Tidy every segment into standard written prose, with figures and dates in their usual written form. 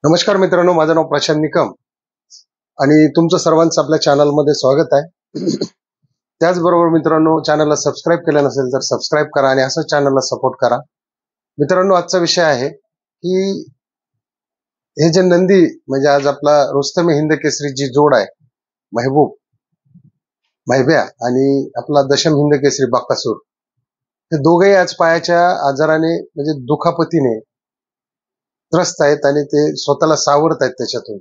नमस्कार मित्रांनो, माझं नाव प्रशांत निकम आणि तुमचं सर्वांचं आपल्या चॅनलमध्ये स्वागत आहे. त्याचबरोबर मित्रांनो, चॅनलला सबस्क्राईब केलं नसेल तर सबस्क्राईब करा आणि असं चॅनलला सपोर्ट करा. मित्रांनो, आजचा विषय आहे की हे जे नंदी म्हणजे आज आपला रुस्तम हिंद केसरी जी जोड आहे, महिब्या आणि आपला दशम हिंद केसरी बकासूर, हे दोघेही आज पायाच्या आजाराने म्हणजे दुखापतीने त्रस्त आहेत आणि ते स्वतःला सावरत आहेत त्याच्यातून.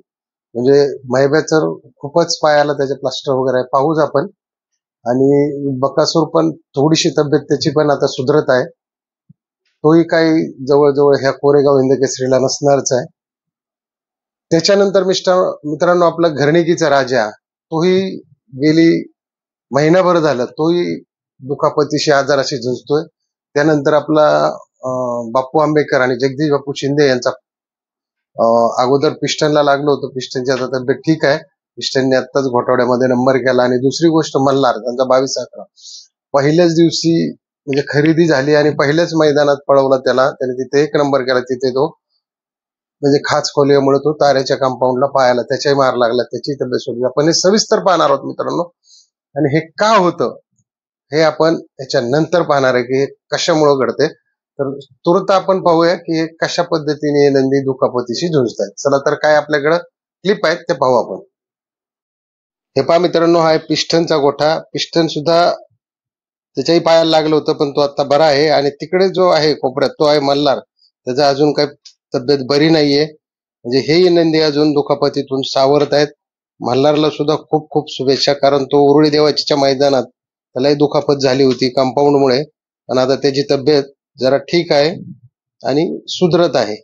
म्हणजे महिब्याचं खूपच पायाला त्याचे प्लास्टर वगैरे आहे, पाहूच आपण. आणि बकासूर पण थोडीशी तब्येत त्याची पण आता सुधरत आहे. तोही काही जवळजवळ ह्या कोरेगाव हिंद केसरीला नसणारच आहे. त्याच्यानंतर मित्रांनो, आपला घरणिकीचा राजा, तोही गेली महिनाभर झालं तोही दुखापतीशी आजाराशी झुंजतोय. त्यानंतर आपला बापू आंबेकर आणि जगदीश बापू शिंदे यांचा अगोदर पिस्टनला लागलं होतं. पिस्टनची आता तब्येत ठीक आहे. पिस्टनने आत्ताच घोटावड्यामध्ये नंबर केला. आणि दुसरी गोष्ट मल्हार, त्यांचा 22-11 पहिल्याच दिवशी म्हणजे खरेदी झाली आणि पहिल्याच मैदानात पळवला त्याने तिथे 1 नंबर केला. तिथे तो म्हणजे खाच खोल्यामुळे तो ताऱ्याच्या कंपाऊंडला पायाला त्याच्याही मार लागला, त्याची तब्येत सुटली. आपण हे सविस्तर पाहणार आहोत मित्रांनो. आणि हे का होतं हे आपण त्याच्या नंतर पाहणार आहे की हे कशामुळे घडते. तर तुरंत आपण पाहूया की हे कशा पद्धतीने नंदी दुखापतीशी झुंजतात. चला तर काय आपल्याकडे क्लिप आहेत ते पाहू आपण. हे पहा मित्रांनो, हा आहे पिस्टनचा गोठा. पिस्टन सुद्धा त्याच्याही पायाला लागलं होतं, पण तो आता बरा आहे. आणि तिकडे जो आहे कोपऱ्यात तो आहे मल्हार, त्याचा अजून काही तब्येत बरी नाहीये. म्हणजे हेही नंदी अजून दुखापतीतून सावरत आहेत. मल्हारला सुद्धा खूप खूप शुभेच्छा, कारण तो उरुळी देवाच्या मैदानात त्यालाही दुखापत झाली होती कंपाऊंडमुळे, पण आता त्याची तब्येत जरा ठीक आहे आणि सुधरत आहे.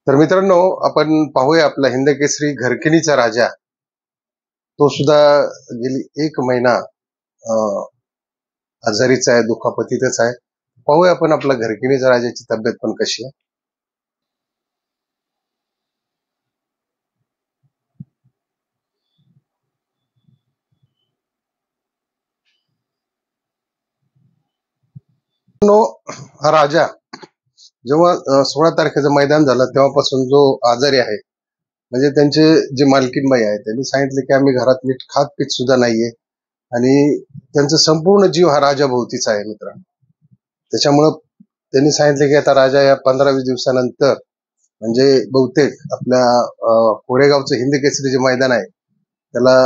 तर मित्रांनो, आपण पाहूया आपला हिंद केसरी घरकिणीचा राजा. तो सुद्धा गेली 1 महिना आजारीच आहे, दुखापतीतच आहे. पाहूया आपण आपला घरकिणीचा राजाची तब्येत पण कशी आहे. हा राजा जेव्हा 16 तारखेचं मैदान झालं तेव्हापासून जो आजारी आहे, म्हणजे त्यांचे जे मालकीनबाई आहे त्यांनी सांगितले की आम्ही घरात नीट खात पीत सुद्धा नाहीये आणि त्यांचा संपूर्ण जीव हा राजाभोवतीचा आहे मित्रांनो. त्याच्यामुळं त्यांनी सांगितले की आता राजा या 15-20 दिवसानंतर म्हणजे बहुतेक आपल्या कोरेगावचं हिंद केसरी जे मैदान आहे त्याला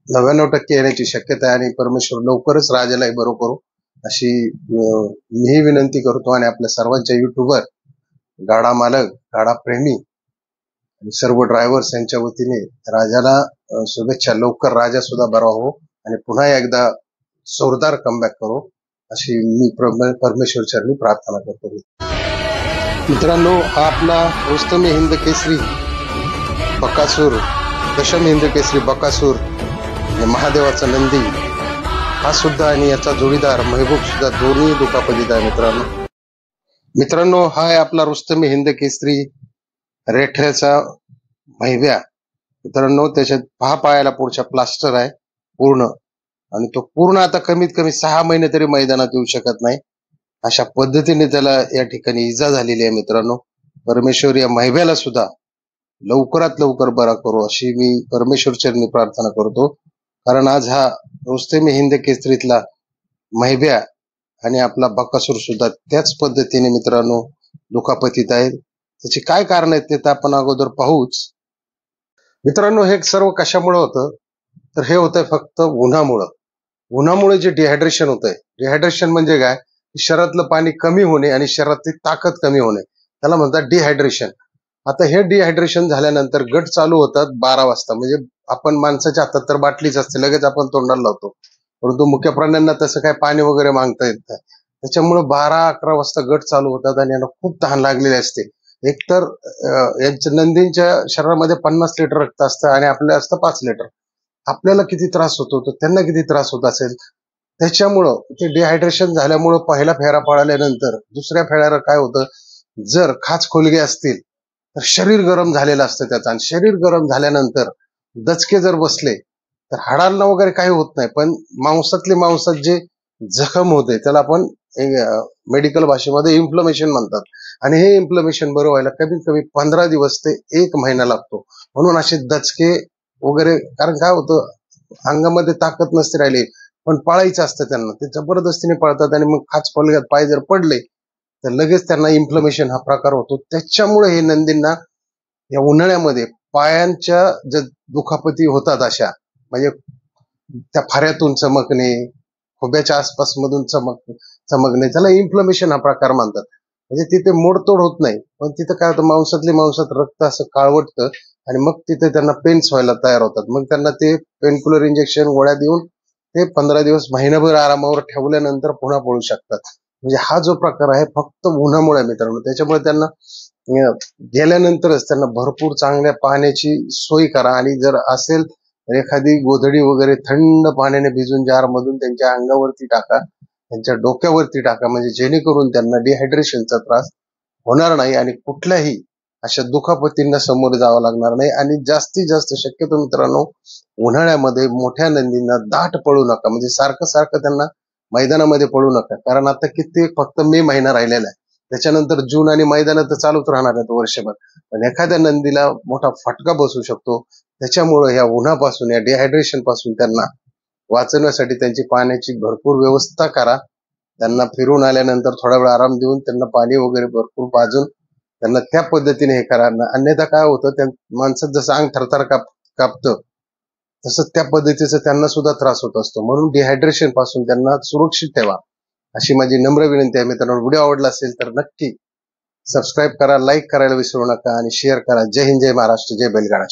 99% येण्याची शक्यता आहे. आणि परमेश्वर लवकरच राजालाही बरोबर करू अशी मीही विनंती करतो. आणि आपल्या सर्वांच्या युट्यूबर, गाडा मालक, गाडा प्रेमी आणि सर्व ड्रायव्हर्स यांच्या वतीने राजाला शुभेच्छा. लवकर राजा सुद्धा बरा हो आणि पुन्हा एकदा जोरदार कमबॅक करू अशी मी परमेश्वर चरणी प्रार्थना करतो. मित्रांनो, हा आपला रुस्तम हिंद केसरी बकासूर, दशम हिंद केसरी बकासूर आणि महादेवाचा नंदी हा सुद्धा आणि याचा जोडीदार महबूब सुद्धा दोन्ही दुखापतीत आहे मित्रांनो. हा आहे आपला रुस्तम हिंद केसरी रेठ्याचा महिब्या. मित्रांनो, त्याच्यात पहा पायाला पुढच्या प्लास्टर आहे पूर्ण, आणि तो पूर्ण आता कमीत कमी 6 महिने तरी मैदानात येऊ शकत नाही, अशा पद्धतीने त्याला या ठिकाणी इजा झालेली आहे मित्रांनो. परमेश्वर या महिब्याला सुद्धा लवकरात लवकर बरा करू अशी मी परमेश्वर चरणी प्रार्थना करतो. कारण आज हा रुस्तम हिंद केसरीतला महिब्या आणि आपला बकासूर सुद्धा त्याच पद्धतीने मित्रांनो दुखापतीत आहे. त्याची काय कारण आहेत ते तर आपण अगोदर पाहूच. मित्रांनो, हे सर्व कशामुळे होतं तर हे होतंय फक्त उन्हामुळे जे डिहायड्रेशन होतंय. डिहायड्रेशन म्हणजे काय? शरीरातलं पाणी कमी होणे आणि शरीरातली ताकद कमी होणे, त्याला म्हणतात डिहायड्रेशन. आता हे डिहायड्रेशन झाल्यानंतर गट चालू होतात 12 वाजता. म्हणजे आपण माणसाच्या हातात तर बाटलीच असते, लगेच आपण तोंडाला लावतो, परंतु मुख्य प्राण्यांना तसं काय पाणी वगैरे मागता येत नाही. त्याच्यामुळे 12-11 वाजता गट चालू होतात आणि यांना खूप तहान लागलेली असते. एकतर यांच्या नंदींच्या शरीरामध्ये 50 लिटर रक्त असतं आणि आपल्या असतं 5 लिटर. आपल्याला किती त्रास होतो तर त्यांना किती त्रास होत असेल. त्याच्यामुळं ते डिहायड्रेशन झाल्यामुळं पहिला फेरा पळाल्यानंतर दुसऱ्या फेऱ्याला काय होतं, जर खाच खोलगे असतील तर शरीर गरम झालेलं असतं त्याचं, आणि शरीर गरम झाल्यानंतर दचके जर बसले तर हाडांना वगैरे काही होत नाही, पण मांसात जे जखम होते त्याला आपण मेडिकल भाषेमध्ये इन्फ्लमेशन म्हणतात. आणि हे इन्फ्लमेशन बरं व्हायला कमीत कमी 15 दिवस ते 1 महिना लागतो. म्हणून असे दचके वगैरे, कारण काय होतं, अंगामध्ये ताकद नसते राहिली, पण पळायचं असतं त्यांना, ते जबरदस्तीने पळतात आणि मग खाच पडल्यात पाय जर पडले तर लगेच त्यांना इन्फ्लमेशन हा प्रकार होतो. त्याच्यामुळे हे नंदींना या उन्हाळ्यामध्ये पायांच्या ज्या दुखापती होतात अशा, म्हणजे त्या फाऱ्यातून चमकणे, खोब्याच्या आसपास मधून चमकणे, त्याला इन्फ्लमेशन हा प्रकार मानतात. म्हणजे तिथे मोडतोड होत नाही, पण तिथं काय होतं, मांसात रक्त असं काळवटतं आणि मग तिथे त्यांना पेन्स व्हायला तयार होतात. मग त्यांना ते पेनक्युलर इंजेक्शन गोळ्या देऊन ते 15 दिवस महिनाभर आरामावर ठेवल्यानंतर पुन्हा पळू शकतात. म्हणजे हा जो प्रकार आहे फक्त उन्हामुळे मित्रांनो. त्याच्यामुळे त्यांना गेल्यानंतरच त्यांना भरपूर चांगल्या पाण्याची सोय करा, आणि जर असेल तर एखादी गोधडी वगैरे थंड पाण्याने भिजून जार मधून त्यांच्या अंगावरती टाका, त्यांच्या डोक्यावरती टाका, म्हणजे जेणेकरून त्यांना डिहायड्रेशनचा त्रास होणार नाही आणि कुठल्याही अशा दुखापतींना सामोरे जावं लागणार नाही. आणि जास्तीत जास्त शक्यतो मित्रांनो, उन्हाळ्यामध्ये मोठ्या नंदींना दाट पळू नका, म्हणजे सारखं सारखं त्यांना मैदानामध्ये पळू नका, कारण आता किती फक्त मे महिना राहिलेला आहे. त्याच्यानंतर जून आणि मैदान तर चालूच राहणार आहेत वर्षभर, पण एखाद्या नंदीला मोठा फटका बसू शकतो. त्याच्यामुळे या उन्हापासून, या डिहायड्रेशन पासून त्यांना वाचवण्यासाठी त्यांची पाण्याची भरपूर व्यवस्था करा. त्यांना फिरून आल्यानंतर थोडा वेळ आराम देऊन त्यांना पाणी वगैरे भरपूर पाजून त्यांना त्या पद्धतीने हे करा. अन्यथा काय होतं, त्या माणसात जसं अंग थरथर कापतं तसं त्या पद्धतीचा त्यांना सुद्धा त्रास होत असतो. म्हणून डिहायड्रेशन पासून त्यांना सुरक्षित ठेवा, अशी माझी नम्र विनंती आहे. मित्रांनो, व्हिडिओ आवडला असेल तर नक्की सबस्क्राईब करा, लाईक करायला विसरू नका आणि शेअर करा. जय हिंद, जय महाराष्ट्र, जय बैलगाडा.